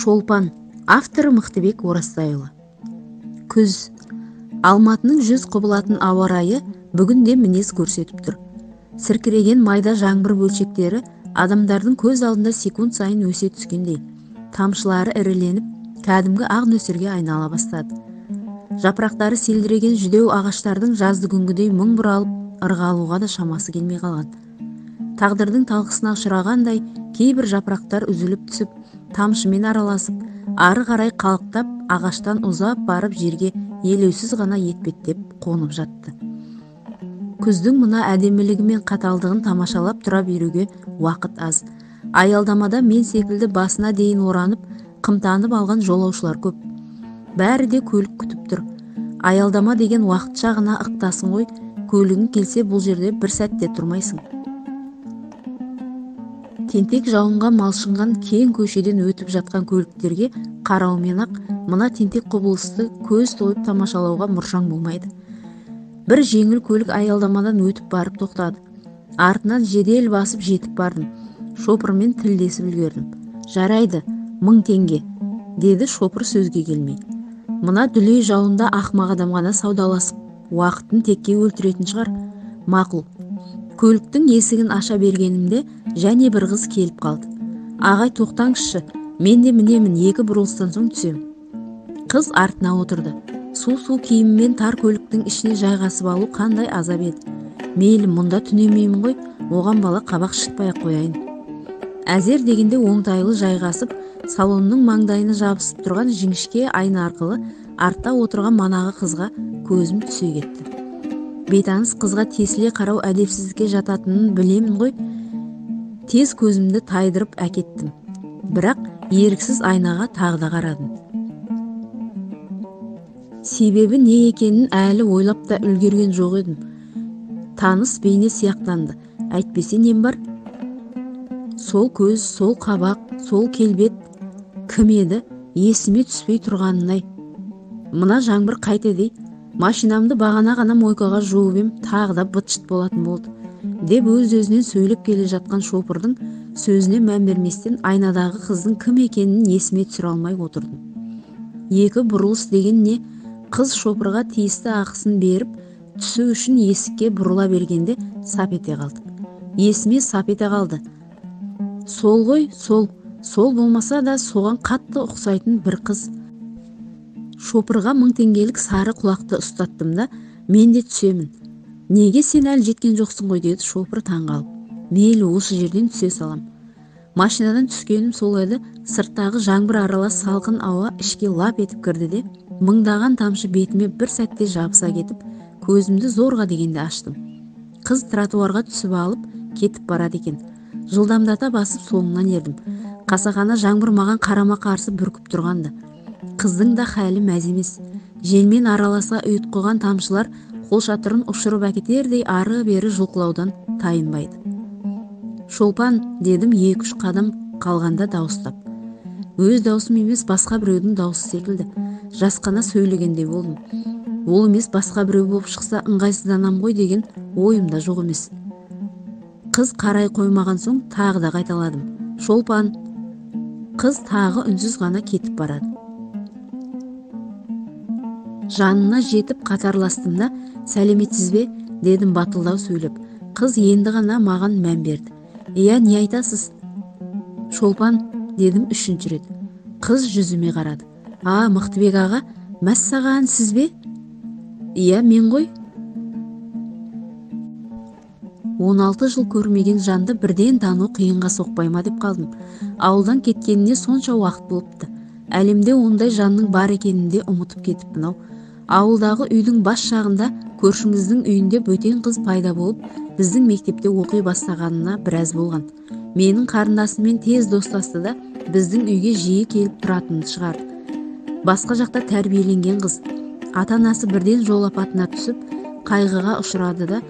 Шолпан. Авторы Мықтыбек Оразтайұлы. Күз. Алматының жүз құбылатын ауа райы бүгінде мінез көрсетіп тұр. Сіркіреген майда жаңбыр бөлшектері адамдардың көз алдында секунд сайын өсе түскендей. Тамшылары іріленіп, кәдімгі ақ нөсерге айнала бастады. Жапырақтары селдіреген жүдеу ағаштардың жазды күнгідей мың бұралып, ырғалуға да шамасы келмей қалған. Тағдырдың талқысына ұшырағандай кейбір жапырақтар үзіліп түсіп, тамшымен араласып, ары қарай қалықтап, ағаштан ұзап барып жерге елеусіз ғана етпеттеп қонып жатты. Күздің мына әдемілігі мен қаталдығын тамашалап тұра беруге уақыт аз. Аялдамада мен секілді басына дейін оранып, қымтанып алған жолаушылар көп. Бәрі де көлік күтіп тұр. Аялдама деген уақытша ғана ықтасын ғой, көлігің келсе бұл жерде бір сәтте тұрмайсың. Тентек жауынға малшынған кең көшеден өтіп жатқан көліктерге қараумен ақ мына тентек құбылысты көз тойып тамашалауға мұршаң болмайды. Бір жеңіл көлік аялдамадан өтіп барып тоқтады. Артынан жедел басып жетіп бардым. Шопырмен тілдесіп үлгердім. Жарайды, 1000 теңге, деді шопыр сөзге келмей. Мына дүлей жауында ақымақ адам ғана саудаласып, уақытын текке өлтіретін шығар. Мақұл. Көліктің есігін аша бергенімде және бір қыз келіп қалды. Ағай, тоқтаңызшы, мен де мінемін, 2 бұрылыстан соң түсем. Қыз артына отырды. Су киіммен тар көліктің ішіне жайғасып алу қандай азап еді. Мейлі, мұнда түнемеймін ғой, оған бала қабақ шытпай-ақ қояйын. Әзер дегенде оңтайлы жайғасып, салонның маңдайына жабысып тұрған жіңішке айна арқылы артта отырған манағы қызға көзім түсе кетті. Бейтаныс қызға тесіле қарау әдепсіздікке жататынын білемін ғой. Тез көзімді тайдырып әкеттім. Бірақ еріксіз айнаға тағы да қарадым. Себебі не екенін әлі ойлап та үлгерген жоқ едім. Таныс бейне сияқтанды. Әйтпесе нем бар? Сол көз, сол қабақ, сол келбет кім еді? Есіме түспей тұрғанынай. Мына жаңбыр қайтеді? Машинамды бағана ғана мойкаға жуып ем, тағы да быт-шыт болатын болды, деп өз-өзінен сөйлеп келе жатқан шопырдың сөзіне мән берместен айнадағы қыздың кім екенін есіме түсіре алмай отырдым. 2 бұрылыс деген не? Қыз шопырға тиісті ақысын беріп, түсу үшін есікке бұрыла бергенде сап ете қалды. Есіме сап ете қалды. Сол ғой, сол болмаса да соған қатты ұқсайтын бір қыз. Шопырға 1000 теңгелік сары құлақты ұстаттым да, мен де түсемін. Неге сен әлі жеткен жоқсың ғой, деді шопыр таңғалып. Мейлі, осы жерден түсе салам. Машинадан түскенім сол еді, сырттағы жаңбыр аралас салқын ауа ішке лап етіп кірді де, мыңдаған тамшы бетіме бір сәтте жабыса кетіп, көзімді зорға дегенде аштым. Қыз тротуарға түсіп алып, кетіп барады екен. Жылдамдата басып соңынан ердім. Қасақана жаңбыр маған қарама қарсы бүркіп тұрғанды. Қыздың да хәлі мәз емес. Желмен араласа ұйытқыған тамшылар қолшатырын ұшырып әкетердей ары-бері жұлқылаудан тайынбайды. Шолпан, дедім 2-3 қадам қалғанда дауыстап. Өз даусым емес, басқа біреудің дауысы секілді. Жасқана сөйлегендей болдым. Ол емес, басқа біреу болып шықса ыңғайсызданам ғой деген ойымда жоқ емес. Қыз қарай қоймаған соң тағы да қайталадым. Шолпан. Қыз тағы үнсіз ғана кетіп барады. Жанына жетіп қатарластым да, сәлеметсіз бе, дедім батылдау сөйлеп. Қыз енді ғана маған мән берді. Иә, не айтасыз? Шолпан, дедім 3-ші рет. Қыз жүзіме қарады. Мықтыбек аға, мәссаған, сіз бе? Иә, мен ғой. 16 жыл көрмеген жанды бірден тану қиынға соқпай ма деп қалдым. Ауылдан кеткеніне сонша уақыт болыпты. Әлемде ондай жанның бар екенінде ұмытып кетіппін ау. Ауылдағы үйдің бас жағында көршіңіздің үйінде бөтен қыз пайда болып, біздің мектепте оқи бастағанына біраз болған. Менің қарындасыммен тез достасты да, біздің үйге жиі келіп тұратын шығарды. Басқа жақта тәрбиеленген қыз. Ата-анасы бірден жол апатына түсіп, қайғыға ұшырады да,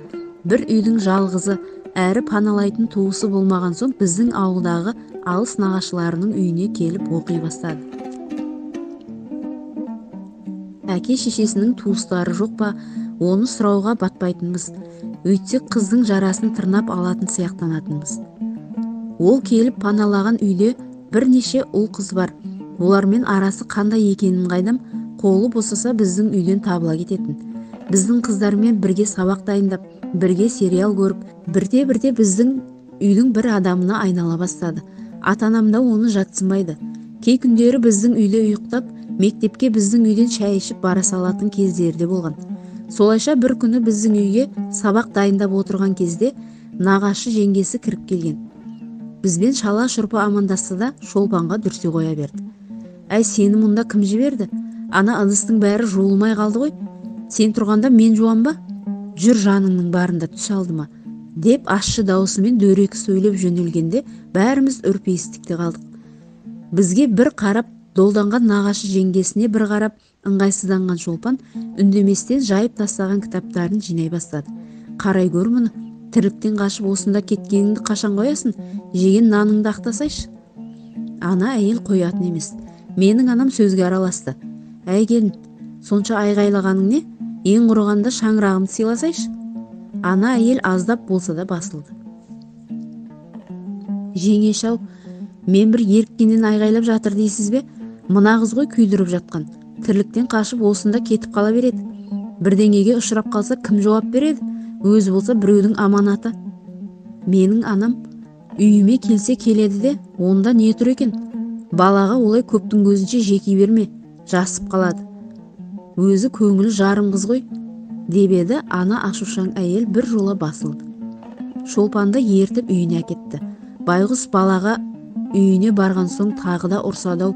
бір үйдің жалғызы, әрі паналайтын туысы болмаған соң біздің ауылдағы алыс нағашыларының үйіне келіп оқи бастады. Әке-шешесінің туыстары жоқ па, оны сұрауға батпайтынбыз. Өйтсек қыздың жарасын тырнап алатын сияқтанатынбыз. Ол келіп паналаған үйде бірнеше ұл қыз бар. олармен арасы қандай екенін қайдам, қолы босаса біздің үйден табыла кететін. Біздің қыздармен бірге сабақ дайындап, бірге сериал көріп, бірте-бірте біздің үйдің бір адамына айнала бастады. Ата-анам да оны жатсынбайды. Кей күндері біздің үйде ұйықтап, мектепке біздің үйден шай ішіп бара салатын кездері де болған. Солайша бір күні біздің үйге сабақ дайындап отырған кезде нағашы жеңгесі кіріп келген. Бізбен шала шұрпы амандасты да Шолпанға дүрсе қоя берді. Әй, сені мұнда кім жіберді? Ана ыдыстың бәрі жуылмай қалды ғой. Сен тұрғанда мен жуам ба? Жүр, жаныңның барында түс алдыма, деп ащы даусымен дөрекі сөйлеп жөнелгенде бәріміз үрпейістікте қалдық. Бізге бір қарап, долданған нағашы жеңгесіне бір қарап, ыңғайсызданған Шолпан үндеместен жайып тастаған кітаптарын жинай бастады. Қарай көр мұны, тірліктен қашып осында кеткеніңді қашан қоясың? Жеген наныңды ақтасайшы. Ана әйел қоятын емес. Менің анам сөзге араласты. Әй келін, сонша айғайлағаның не? Ең құрығанда шаңырағымды сыйласайшы. Ана әйел аздап болса да басылды. Жеңеш-ау, мен бір еріккеннен айғайлап жатыр дейсіз бе? Мына қыз ғой күйдіріп жатқан. Тірліктен қашып осында кетіп қала береді. Бірдеңеге ұшырап қалса кім жауап береді? Өзі болса біреудің аманаты. Менің анам үйіме келсе келеді де, онда не тұр екен? Балаға олай көптің көзінше жеки берме, жасып қалады. Өзі көңілі жарым қыз ғой, деп еді. Ана ашушаң әйел бір жола басылды. Шолпанды ертіп үйіне әкетті. Байғұс балаға үйіне барған соң тағы да ұрсадау.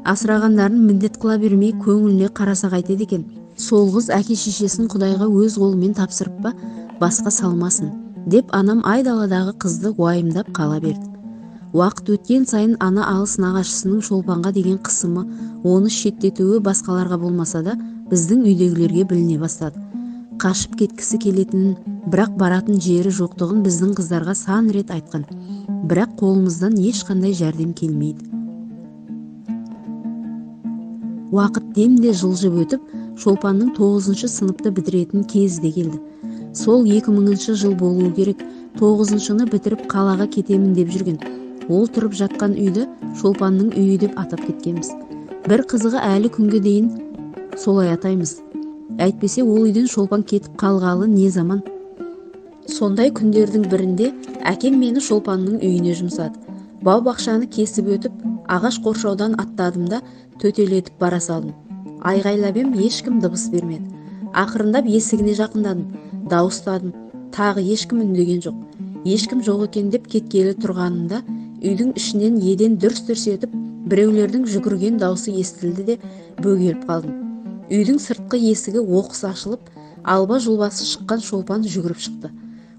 Асырағандарын міндет қыла бермей көңіліне қараса қайтеді екен. Сол қыз әке-шешесін Құдайға өз қолымен тапсырып па, басқа салмасын, деп анам айдаладағы қызды уайымдап қала берді. Уақыт өткен сайын ана алыс нағашысының Шолпанға деген қысымы, оны шеттетуі басқаларға болмаса да біздің үйдегілерге біліне бастады. Қашып кеткісі келетінін, бірақ баратын жері жоқтығын біздің қыздарға сан рет айтқан. Бірақ қолымыздан ешқандай жәрдем келмейді. Уақыт демде жылжып өтіп, Шолпанның 9-шы сыныпты бітіретін кезі де келді. Сол 2000 жыл болуы керек. 9-шыны бітіріп қалаға кетемін деп жүрген. Ол тұрып жатқан үйді Шолпанның үйі деп атап кеткенбіз. Бір қызығы әлі күнге дейін солай атаймыз. Әйтпесе ол үйден Шолпан кетіп қалғалы не заман. Сондай күндердің бірінде әкем мені Шолпанның үйіне жұмсады. Бау-бақшаны кесіп өтіп, ағаш қоршаудан аттадым да төтелетіп бара салдым. Айғайлап ем, ешкім дыбыс бермеді. Ақырындап есігіне жақындадым, дауыстадым. Тағы ешкім үндеген жоқ. Ешкім жоқ екен деп кеткелі тұрғанымда үйдің ішінен еден дүрс-дүрс етіп біреулердің жүгірген даусы естілді де бөгеліп қалдым. Үйдің сыртқы есігі оқыс ашылып, алба-жұлбасы шыққан Шолпан жүгіріп шықты.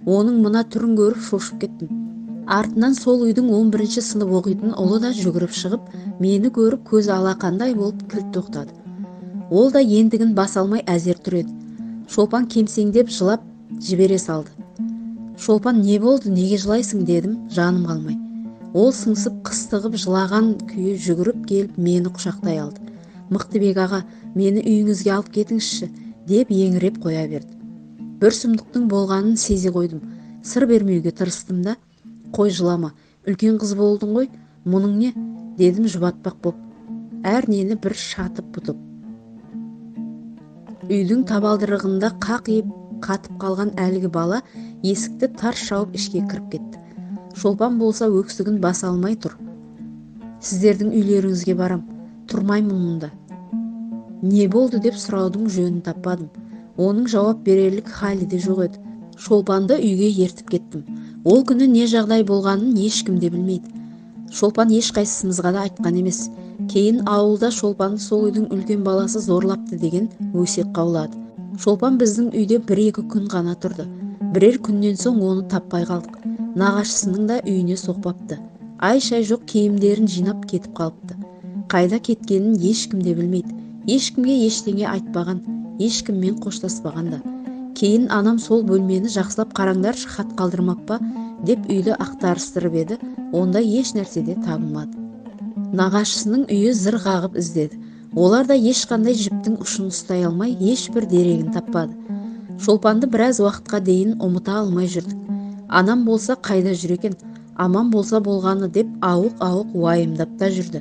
Оның мына түрін көріп шошып кеттім. Артынан сол үйдің 11-ші сынып оқитын ұлы да жүгіріп шығып, мені көріп көзі алақандай болып кілт тоқтады. Ол да ендігін баса алмай әзер тұр еді. Шолпан кемсеңдеп жылап жібере салды. Шолпан, не болды, неге жылайсың, дедім, жаным қалмай. Ол сыңсып қыстығып жылаған күйі жүгіріп келіп мені құшақтай алды. Мықтыбек аға, мені үйіңізге алып кетіңізші, деп еңіреп қоя берді. Бір сұмдықтың болғанын сезе қойдым. Сыр бермеуге тырыстым да, қой жылама, үлкен қыз болдың ғой, мұның не, дедім жұбатпақ боп. Әр нені бір шатып бұтып. Үйдің табалдырығында қақиып қатып қалған әлгі бала есікті тарс жауып ішке кіріп кетті. Шолпан болса өксігін баса алмай тұр. Сіздердің үйлеріңізге барам, тұрмаймын мұнда. Не болды деп сұраудың жөнін таппадым. Оның жауап берерлік халі де жоқ еді. Шолпанды үйге ертіп кеттім. Ол күні не жағдай болғанын ешкім де білмейді. Шолпан ешқайсымызға да айтқан емес. Кейін ауылда Шолпанды сол үйдің үлкен баласы зорлапты деген өсек қаулады. Шолпан біздің үйде 1-2 күн ғана тұрды. Бірер күннен соң оны таппай қалдық. Нағашысының да үйіне соқпапты. Ай-шай жоқ киімдерін жинап кетіп қалыпты. Қайда кеткенін ешкім де білмейді. Ешкімге ештеңе айтпаған, ешкіммен қоштаспаған да. Кейін анам сол бөлмені жақсылап қараңдаршы, хат қалдырмап па, деп үйді ақтарыстырып еді, онда еш нәрседе табылмады. Нағашысының үйі зыр қағып іздеді. Олар да ешқандай жіптің ұшын ұстай алмай, ешбір дерегін таппады. Шолпанды біраз уақытқа дейін ұмыта алмай жүрдік. Анам болса қайда жүр екен, аман болса болғаны деп ауық-ауық уайымдап та жүрді.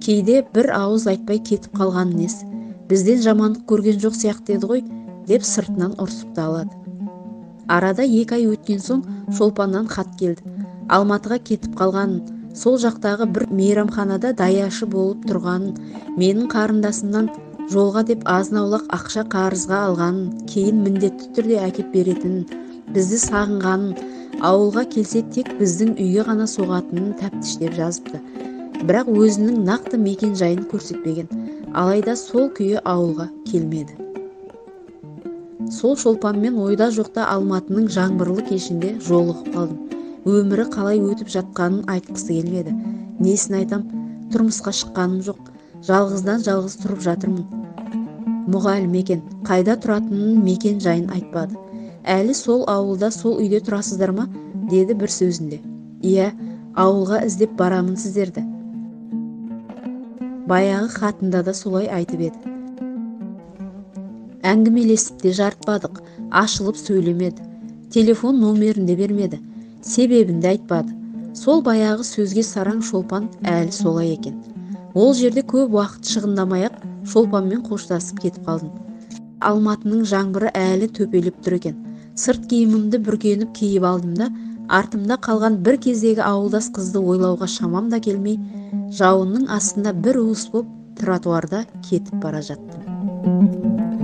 Кейде бір ауыз айтпай кетіп қалғаны несі, бізден жамандық көрген жоқ сияқты еді ғой, деп сыртынан ұрсып та алады. Арада 2 ай өткен соң Шолпаннан хат келді. Алматыға кетіп қалғанын, сол жақтағы бір мейрамханада даяшы болып тұрғанын, менің қарындасымнан жолға деп азын-аулақ ақша қарызға алғанын, кейін міндетті түрде әкеп беретінін, бізді сағынғанын, ауылға келсе тек біздің үйге ғана соғатынын тәптіштеп жазыпты. Бірақ өзінің нақты мекен жайын көрсетпеген. Алайда сол күйі ауылға келмеді. Сол Шолпанмен ойда жоқта Алматының жаңбырлы кешінде жолығып қалдым. Өмірі қалай өтіп жатқанын айтқысы келмеді. Несін айтам, тұрмысқа шыққаным жоқ. Жалғыздан жалғыз тұрып жатырмын. Мұғалім екен, қайда тұратынын мекен жайын айтпады. Әлі сол ауылда, сол үйде тұрасыздар ма? Деді бір сөзінде. Иә, ауылға іздеп барамын сіздерді. Баяғы хатында да солай айтып еді. Әңгімелесіп де жарытпадық, ашылып сөйлемеді. Телефон номерін де бермеді, себебін де айтпады. Сол баяғы сөзге сараң Шолпан әлі солай екен. Ол жерде көп уақыт шығындамай-ақ Шолпанмен қоштасып кетіп қалдым. Алматының жаңбыры әлі төпелеп тұр екен. Сырт киімімді бүркеніп киіп алдым да, артымда қалған бір кездегі ауылдас қызды ойлауға шамам да келмей, жауынның астында бір уыс боп тротуарда кетіп бара жаттым.